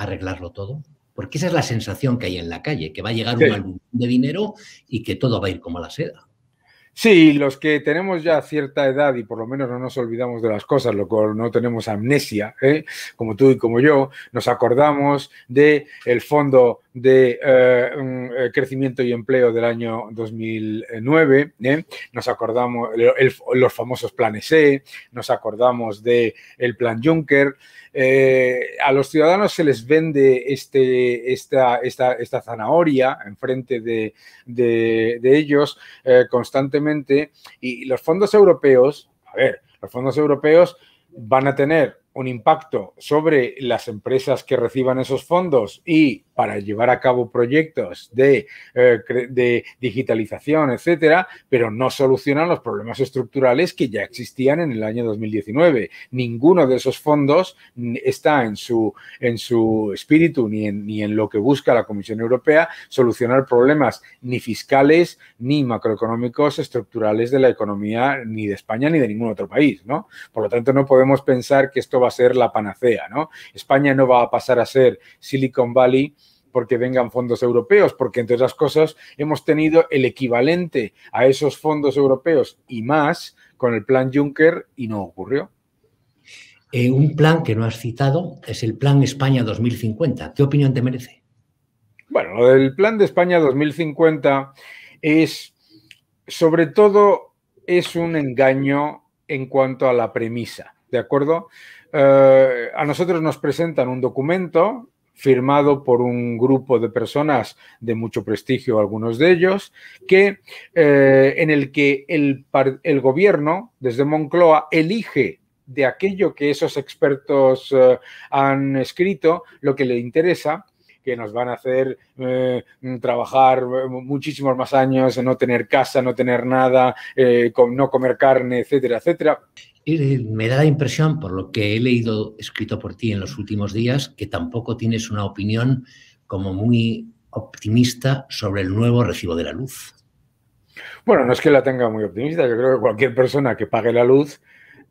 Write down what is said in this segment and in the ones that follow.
arreglarlo todo? Porque esa es la sensación que hay en la calle, que va a llegar Sí. un álbum de dinero y que todo va a ir como la seda. Sí, los que tenemos ya cierta edad y por lo menos no nos olvidamos de las cosas, lo cual no tenemos amnesia, como tú y como yo, nos acordamos del Fondo de Crecimiento y Empleo del año 2009, nos acordamos los famosos planes E, nos acordamos del plan Juncker. A los ciudadanos se les vende esta zanahoria enfrente de ellos constantemente, y los fondos europeos, los fondos europeos van a tener un impacto sobre las empresas que reciban esos fondos y para llevar a cabo proyectos de digitalización, etcétera, pero no solucionan los problemas estructurales que ya existían en el año 2019. Ninguno de esos fondos está en su espíritu ni en lo que busca la Comisión Europea solucionar problemas ni fiscales ni macroeconómicos estructurales de la economía ni de España ni de ningún otro país, ¿no? Por lo tanto, no podemos pensar que esto va a ser la panacea, ¿no? España no va a pasar a ser Silicon Valley porque vengan fondos europeos, porque entre otras cosas hemos tenido el equivalente a esos fondos europeos y más con el plan Juncker y no ocurrió. Un plan que no has citado es el Plan España 2050. ¿Qué opinión te merece? Bueno, lo del Plan de España 2050 es, sobre todo, es un engaño en cuanto a la premisa, ¿de acuerdo? A nosotros nos presentan un documento firmado por un grupo de personas de mucho prestigio, algunos de ellos, en el que el gobierno, desde Moncloa, elige de aquello que esos expertos han escrito lo que le interesa, que nos van a hacer trabajar muchísimos más años, no tener casa, no tener nada, no comer carne, etcétera, etcétera. Me da la impresión, por lo que he leído escrito por ti en los últimos días, que tampoco tienes una opinión como muy optimista sobre el nuevo recibo de la luz. Bueno, no es que la tenga muy optimista. Yo creo que cualquier persona que pague la luz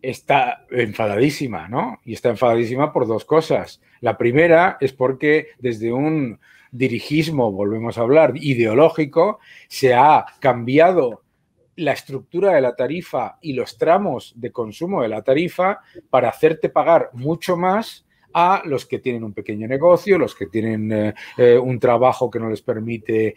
está enfadadísima, ¿no? Y está enfadadísima por dos cosas. La primera es porque desde un dirigismo, volvemos a hablar, ideológico, se ha cambiado la estructura de la tarifa y los tramos de consumo de la tarifa para hacerte pagar mucho más a los que tienen un pequeño negocio, los que tienen un trabajo que no les permite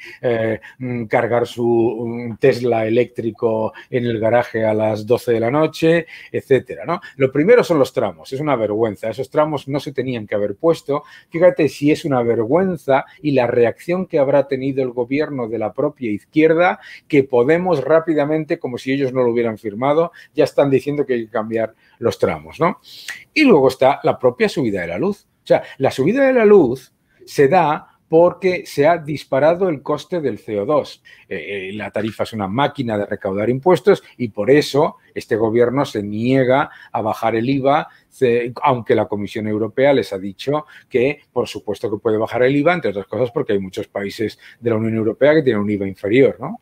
cargar su Tesla eléctrico en el garaje a las 12 de la noche, etcétera, ¿no? Lo primero son los tramos, es una vergüenza. Esos tramos no se tenían que haber puesto. Fíjate si es una vergüenza y la reacción que habrá tenido el gobierno de la propia izquierda, que Podemos rápidamente, como si ellos no lo hubieran firmado, ya están diciendo que hay que cambiar los tramos, ¿no? Y luego está la propia subida de la luz. O sea, la subida de la luz se da porque se ha disparado el coste del CO2. La tarifa es una máquina de recaudar impuestos y por eso este gobierno se niega a bajar el IVA, aunque la Comisión Europea les ha dicho que, por supuesto, que puede bajar el IVA, entre otras cosas porque hay muchos países de la Unión Europea que tienen un IVA inferior, ¿no?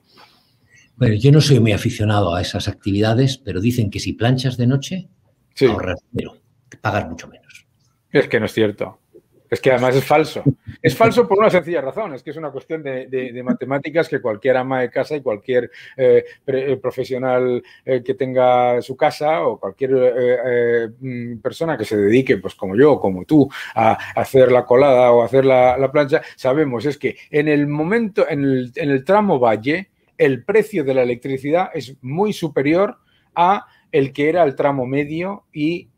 Bueno, yo no soy muy aficionado a esas actividades, pero dicen que si planchas de noche, sí, ahorras dinero, pagas mucho menos. Es que no es cierto. Es que además es falso. Es falso por una sencilla razón. Es que es una cuestión de matemáticas que cualquier ama de casa y cualquier profesional que tenga su casa o cualquier persona que se dedique, pues como yo o como tú, a hacer la colada o a hacer la plancha, sabemos es que en el momento, en el tramo valle, el precio de la electricidad es muy superior a el que era el tramo medio y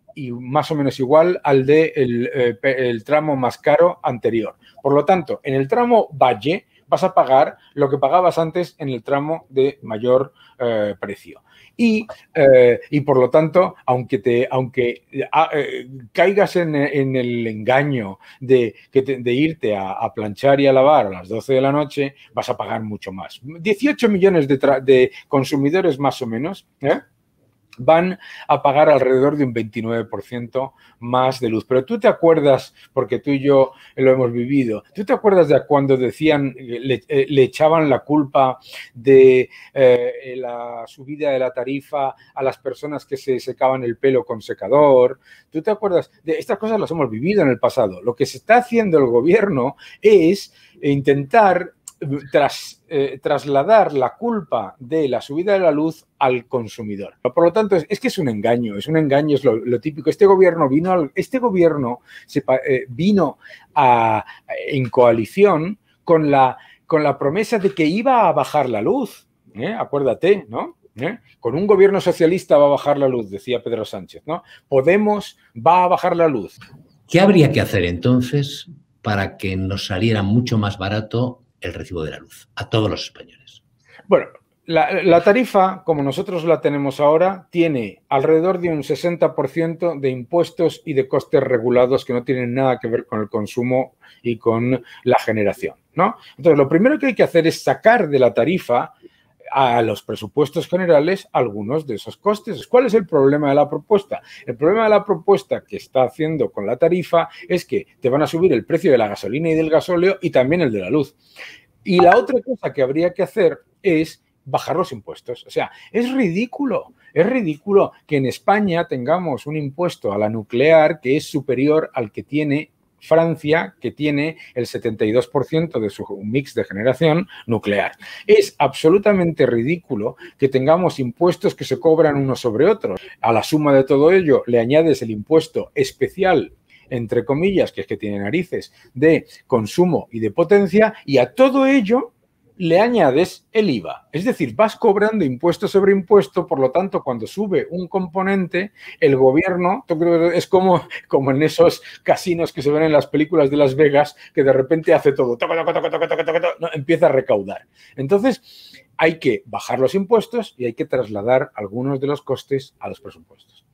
más o menos igual al el tramo más caro anterior. Por lo tanto, en el tramo valle vas a pagar lo que pagabas antes en el tramo de mayor precio. Y por lo tanto, aunque caigas en el engaño de irte a planchar y a lavar a las 12 de la noche, vas a pagar mucho más. 18 millones de consumidores más o menos, van a pagar alrededor de un 29% más de luz. Pero tú te acuerdas, porque tú y yo lo hemos vivido, ¿tú te acuerdas de cuando decían, le echaban la culpa de la subida de la tarifa a las personas que se secaban el pelo con secador? ¿Tú te acuerdas? De estas cosas las hemos vivido en el pasado. Lo que se está haciendo el gobierno es intentar trasladar la culpa de la subida de la luz al consumidor. Por lo tanto, es que es un engaño, es lo típico. Este gobierno vino en coalición con la promesa de que iba a bajar la luz. Acuérdate, ¿no? Con un gobierno socialista va a bajar la luz, decía Pedro Sánchez, ¿no? Podemos va a bajar la luz. ¿Qué habría que hacer entonces para que nos saliera mucho más barato el recibo de la luz a todos los españoles? Bueno, la tarifa, como nosotros la tenemos ahora, tiene alrededor de un 60% de impuestos y de costes regulados que no tienen nada que ver con el consumo y con la generación, ¿no? Entonces, lo primero que hay que hacer es sacar de la tarifa a los presupuestos generales algunos de esos costes. ¿Cuál es el problema de la propuesta? El problema de la propuesta que está haciendo con la tarifa es que te van a subir el precio de la gasolina y del gasóleo y también el de la luz. Y la otra cosa que habría que hacer es bajar los impuestos. O sea, es ridículo que en España tengamos un impuesto a la nuclear que es superior al que tiene Francia, que tiene el 72% de su mix de generación nuclear. Es absolutamente ridículo que tengamos impuestos que se cobran unos sobre otros. A la suma de todo ello le añades el impuesto especial, entre comillas, que es que tiene narices, de consumo y de potencia, y a todo ello le añades el IVA. Es decir, vas cobrando impuesto sobre impuesto, por lo tanto, cuando sube un componente, el gobierno, es como en esos casinos que se ven en las películas de Las Vegas, que de repente hace todo, empieza a recaudar. Entonces, hay que bajar los impuestos y hay que trasladar algunos de los costes a los presupuestos.